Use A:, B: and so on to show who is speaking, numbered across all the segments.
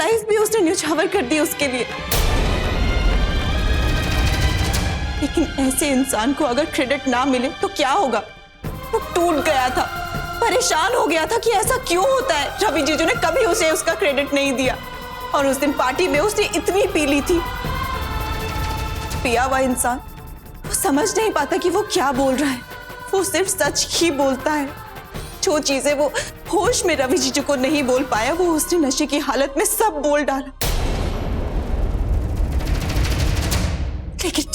A: Life भी उसने न्यौछावर कर दी उसके लिए। लेकिन ऐसे इंसान को अगर क्रेडिट ना मिले तो क्या होगा? वो टूट गया था, परेशान हो गया था कि ऐसा क्यों होता है। रवि जीजू ने कभी उसे उसका क्रेडिट नहीं दिया और उस दिन पार्टी में उसने इतनी पी ली थी। पिया हुआ इंसान वो समझ नहीं पाता कि वो क्या बोल रहा है, वो सिर्फ सच ही बोलता है। जो चीजें वो होश में रवि जीजू को नहीं बोल पाया वो उसने नशे की हालत में सब बोल डाला। लेकिन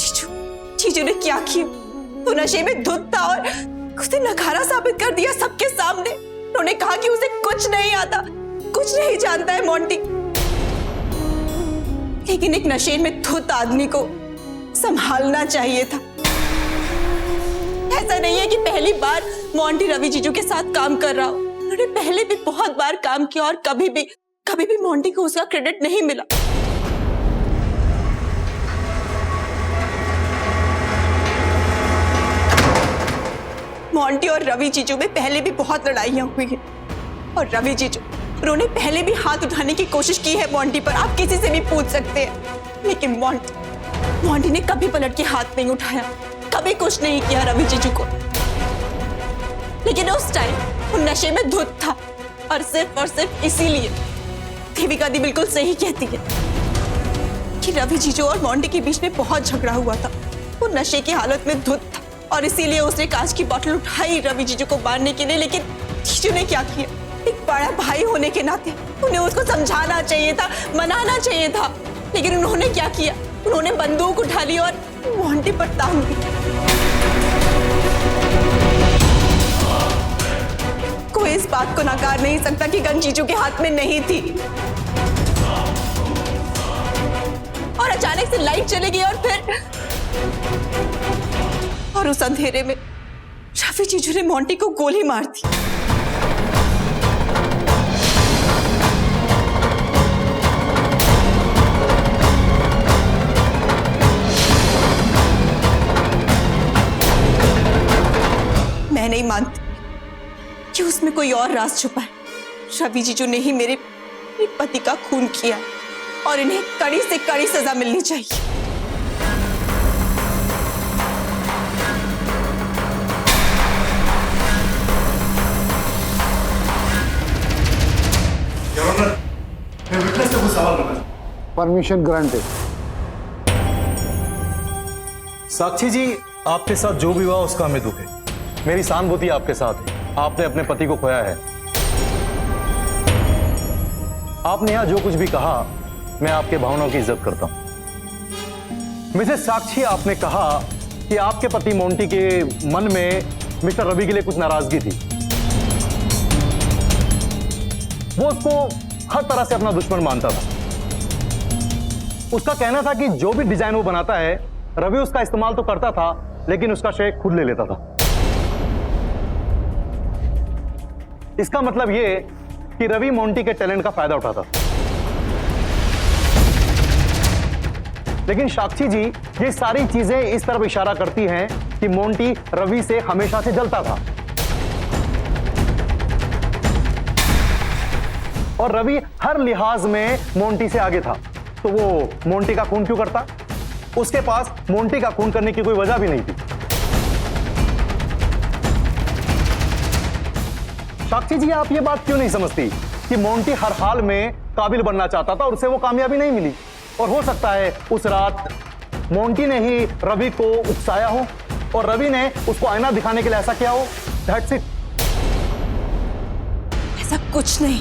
A: जीजू ने क्या किया? वो नशे में धुत था और उसने नकारा साबित कर दिया सबके सामने। उन्होंने कहा कि उसे कुछ नहीं आता, कुछ नहीं जानता है मोंटी। लेकिन एक नशे में धुत आदमी को संभालना चाहिए था। ऐसा नहीं है कि पहली बार मोंटी रवि जीजू के साथ काम कर रहा हो। उन्होंने पहले भी बहुत बार काम किया और कभी भी मोंटी को उसका क्रेडिट नहीं मिला। मोंटी और रवि जीजू में पहले भी बहुत लड़ाइयां हुई हैं और रवि जीजू उन्होंने पहले भी हाथ उठाने की कोशिश की है मोंटी पर। आप किसी से भी पूछ सकते हैं। लेकिन मोंटी ने कभी पलट के हाथ नहीं उठाया, कभी कुछ नहीं किया रवि जीजू को। लेकिन उस टाइम वो नशे में धुत था और सिर्फ इसीलिए देविका दी बिल्कुल सही कहती है कि रवि जीजू और मोंटी के बीच में बहुत झगड़ा हुआ था। वो नशे की हालत में धुत था और इसीलिए उसने कांच की बोतल उठाई रवि जीजू को मारने के लिए। लेकिन जीजू ने क्या किया? एक बड़ा भाई होने के नाते उन्हें उसको समझाना चाहिए था, मनाना चाहिए था। लेकिन उन्होंने क्या किया? उन्होंने बंदूक उठा ली और मोंटी पर तान दी। कोई इस बात को नकार नहीं सकता कि गन जीजू के हाथ में नहीं थी। और अचानक से लाइट चली गई और उस अंधेरे में रवि जीजू ने मोंटी को गोली मार दी। मैं नहीं मानती कि उसमें कोई और राज छुपा है। रवि जीजू ने ही मेरे पति का खून किया और इन्हें कड़ी से कड़ी सजा मिलनी चाहिए।
B: मैं विटनेस से कुछ सवाल करना।
C: Permission granted.
D: साक्षी जी, आपके साथ जो भी हुआ उसका हमें दुख है। मेरी सहानुभूति आपके साथ है। आपने अपने पति को खोया है। आपने यहां जो कुछ भी कहा मैं आपके भावनाओं की इज्जत करता हूं। मिसेस साक्षी, आपने कहा कि आपके पति मोंटी के मन में मिस्टर रवि के लिए कुछ नाराजगी थी। वो उसको हर तरह से अपना दुश्मन मानता था। उसका कहना था कि जो भी डिजाइन वो बनाता है रवि उसका इस्तेमाल तो करता था लेकिन उसका श्रेय खुद ले लेता था। इसका मतलब ये कि रवि मोंटी के टैलेंट का फायदा उठाता। लेकिन साक्षी जी, ये सारी चीजें इस तरफ इशारा करती हैं कि मोंटी रवि से हमेशा से जलता था और रवि हर लिहाज में मोंटी से आगे था। तो वो मोंटी का खून क्यों करता? उसके पास मोंटी का खून करने की कोई वजह भी नहीं थी। साक्षी जी, आप ये बात क्यों नहीं समझती कि मोंटी हर हाल में काबिल बनना चाहता था और उसे वो कामयाबी नहीं मिली। और हो सकता है उस रात मोंटी ने ही रवि को उकसाया हो और रवि ने उसको आईना दिखाने के लिए ऐसा किया हो। That's it.
A: ऐसा कुछ नहीं।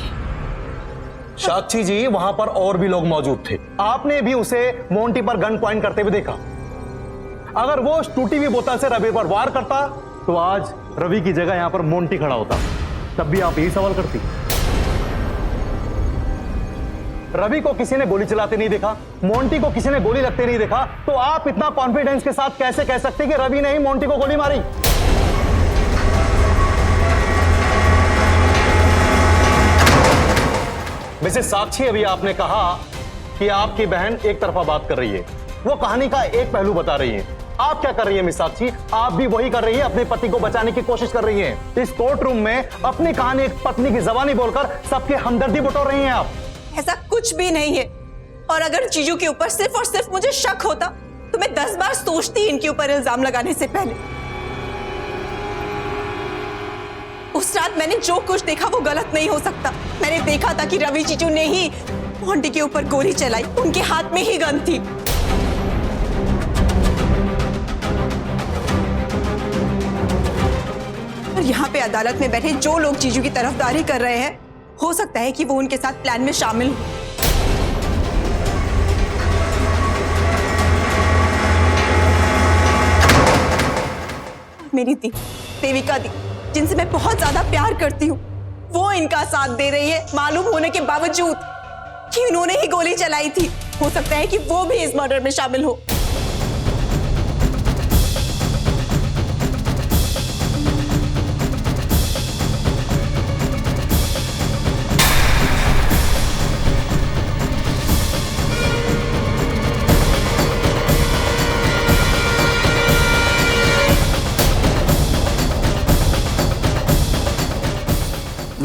D: साक्षी जी, वहां पर और भी लोग मौजूद थे। आपने भी उसे मोंटी पर गन पॉइंट करते हुए देखा। अगर वो टूटी हुई बोतल से रवि पर वार करता तो आज रवि की जगह यहां पर मोंटी खड़ा होता। तब भी आप यही सवाल करती। रवि को किसी ने गोली चलाते नहीं देखा, मोंटी को किसी ने गोली लगते नहीं देखा, तो आप इतना कॉन्फिडेंस के साथ कैसे कह सकते कि रवि ने ही मोंटी को गोली मारी? मिसेस साक्षी, अभी आपने कहा कि आपकी बहन एक तरफा बात कर रही है, वो कहानी का एक पहलू बता रही है। आप क्या कर रही है मिस साक्षी? आप भी वही कर रही है, अपने पति को बचाने की कोशिश कर रही हैं। इस कोर्ट रूम में अपनी कहानी एक पत्नी की ज़बानी बोलकर सबके हमदर्दी बटोर रही हैं आप।
A: ऐसा कुछ भी नहीं है। और अगर जीजू के ऊपर सिर्फ और सिर्फ मुझे शक होता तो मैं 10 बार सोचती इनके ऊपर इल्जाम लगाने से पहले। उस रात मैंने जो कुछ देखा वो गलत नहीं हो सकता। मैंने देखा था कि रवि जीजू ने ही मोंटी के ऊपर गोली चलाई, उनके हाथ में ही गन थी। और यहाँ पे अदालत में बैठे जो लोग जीजू की तरफदारी कर रहे हैं, हो सकता है कि वो उनके साथ प्लान में शामिल हो। मेरी दी देविका दी, जिनसे मैं बहुत ज्यादा प्यार करती हूँ, वो इनका साथ दे रही है मालूम होने के बावजूद कि उन्होंने ही गोली चलाई थी। हो सकता है कि वो भी इस मर्डर में शामिल हो।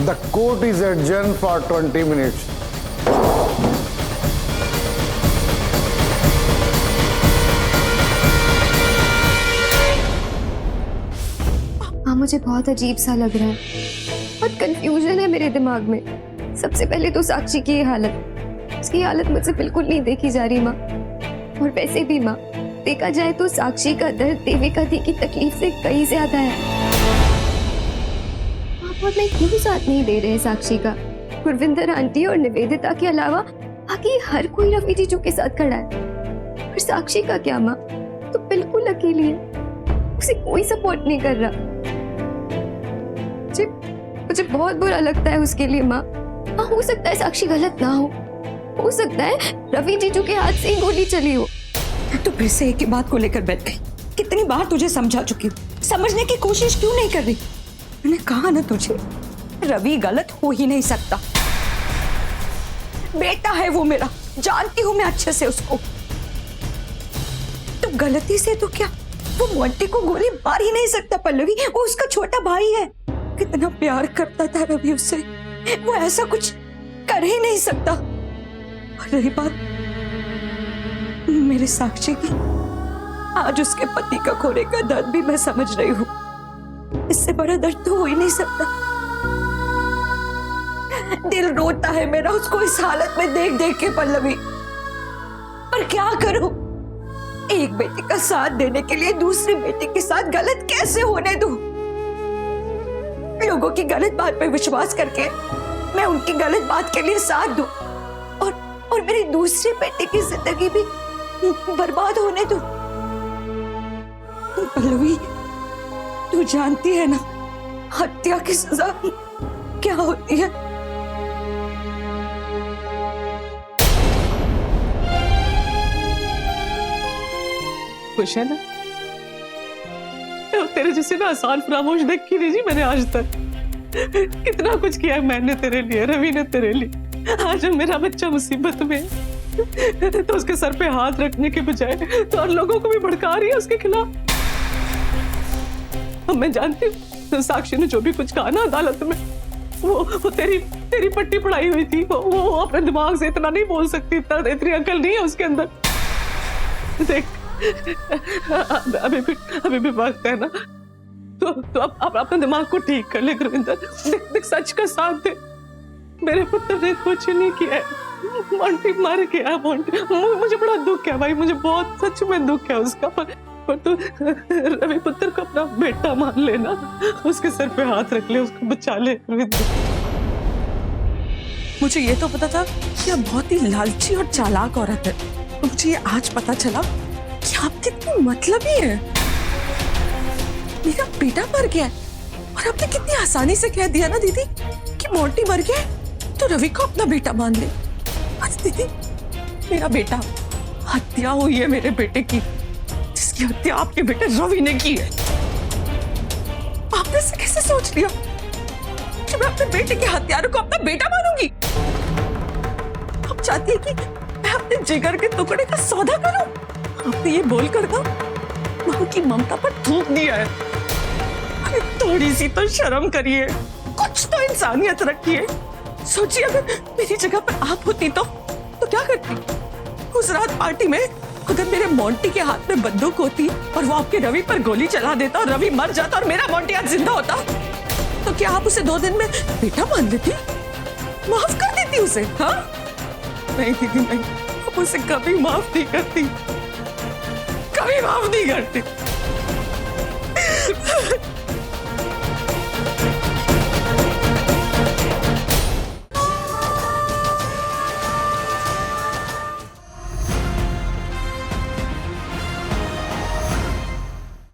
C: The court is adjourned for 20 minutes.
E: हाँ, मुझे बहुत अजीब सा लग रहा है। बहुत कंफ्यूजन है मेरे दिमाग में। सबसे पहले तो साक्षी की ये हालत, उसकी हालत मुझसे बिल्कुल नहीं देखी जा रही माँ। और वैसे भी माँ, देखा जाए तो साक्षी का दर्द देविका दी की तकलीफ से कहीं ज्यादा है। और मैं क्यों साथ नहीं दे रहे साक्षी का? गुरविंदर आंटी और निवेदिता के अलावा बाकी हर कोई रवि जीजू के साथ खड़ा है। पर साक्षी का क्या माँ? तो बिल्कुल अकेली है, उसे कोई सपोर्ट नहीं कर रहा। मुझे बहुत बुरा लगता है उसके लिए माँ। हाँ, हो सकता है साक्षी गलत ना हो सकता है रवि जीजू के हाथ से ही गोली चली हो।
F: तो फिर से एक ही बात को लेकर बैठ गई। कितनी बार तुझे समझा चुकी हूँ, समझने की कोशिश क्यों नहीं कर रही? मैंने कहा ना तुझे, रवि गलत हो ही नहीं सकता। बेटा है वो मेरा, जानती हूं मैं अच्छे से उसको। तो गलती से तो क्या वो मोंटी को गोली मार ही नहीं सकता पल्लवी? वो उसका छोटा भाई है। कितना प्यार करता था रवि उससे, वो ऐसा कुछ कर ही नहीं सकता। और रही बात मेरे साक्षी की, आज उसके पति का खोने का दर्द भी मैं समझ रही हूँ। इससे बड़ा दर्द तो हो ही नहीं सकता। दिल रोता है मेरा उसको इस हालत में देख देख के पल्लवी। पर क्या करूं? एक बेटी का साथ देने के लिए दूसरी बेटी के साथ गलत कैसे होने दूं? लोगों की गलत बात पे विश्वास करके मैं उनकी गलत बात के लिए साथ दूं और मेरी दूसरी बेटी की जिंदगी भी बर्बाद होने दूं? पल्लवी, तू जानती है ना हत्या की सजा क्या होती है?
G: खुश है ना? तेरे जैसे ना आसान फरामोश देखी नहीं जी मैंने आज तक। कितना कुछ किया मैंने तेरे लिए, रवि ने तेरे लिए। आज जब मेरा बच्चा मुसीबत में है तो उसके सर पे हाथ रखने के बजाय तो और लोगों को भी भड़का रही है उसके खिलाफ। मैं जानती हूँ साक्षी ने जो भी कुछ कहा ना अदालत में, वो तेरी पट्टी पढ़ाई हुई थी। वो अपने दिमाग से इतना नहीं बोल सकती, इतनी अकल नहीं है उसके अंदर। देख, अभी भी वक्त है ना, तो अब अपने दिमाग को ठीक कर ले गुरविंदर। देख सच का साथ दे। मेरे पुत्र ने कुछ नहीं किया है, मोंटी मर गया। मोंटी, मुझे बड़ा दुख है भाई, मुझे बहुत सच में दुख है उसका। पर तू रवि पुत्र को अपना बेटा मान लेना, उसके सर पे हाथ रख ले, उसको बचा ले।
F: मुझे ये तो पता था कि आप बहुत ही लालची और चालाक औरत है। मुझे ये आज पता चला कि आप कितनी मतलबी है। मेरा बेटा मर गया है और आपने कितनी आसानी से कह दिया ना दीदी कि मोंटी मर गया तो रवि को अपना बेटा मान ले। आज दीदी, मेरा बेटा, हत्या हुई है मेरे बेटे की, जिसकी हत्या आपके बेटे रवि ने की है। आपने इसे कैसे सोच लिया कि मैं अपने बेटे के हत्यारों को अपना बेटा मानूंगी? आप चाहती है कि मैं अपने जिगर के टुकड़े का सौदा करूं? आपने ये बोलकर ना मां की ममता पर थूक दिया है। अरे थोड़ी सी तो शर्म करिए, कुछ तो इंसानियत रखिए। सोचिए अगर मेरी जगह पर आप होती तो क्या करती? उस रात पार्टी में अगर मेरे मोंटी के हाथ में बंदूक होती और वो आपके रवि पर गोली चला देता और रवि मर जाता और मेरा मोंटी आज जिंदा होता, तो क्या आप उसे 2 दिन में बेटा मान लेती? माफ कर देती उसे? हाँ नहीं दीदी नहीं, आप उसे कभी माफ नहीं करती, कभी माफ नहीं करती।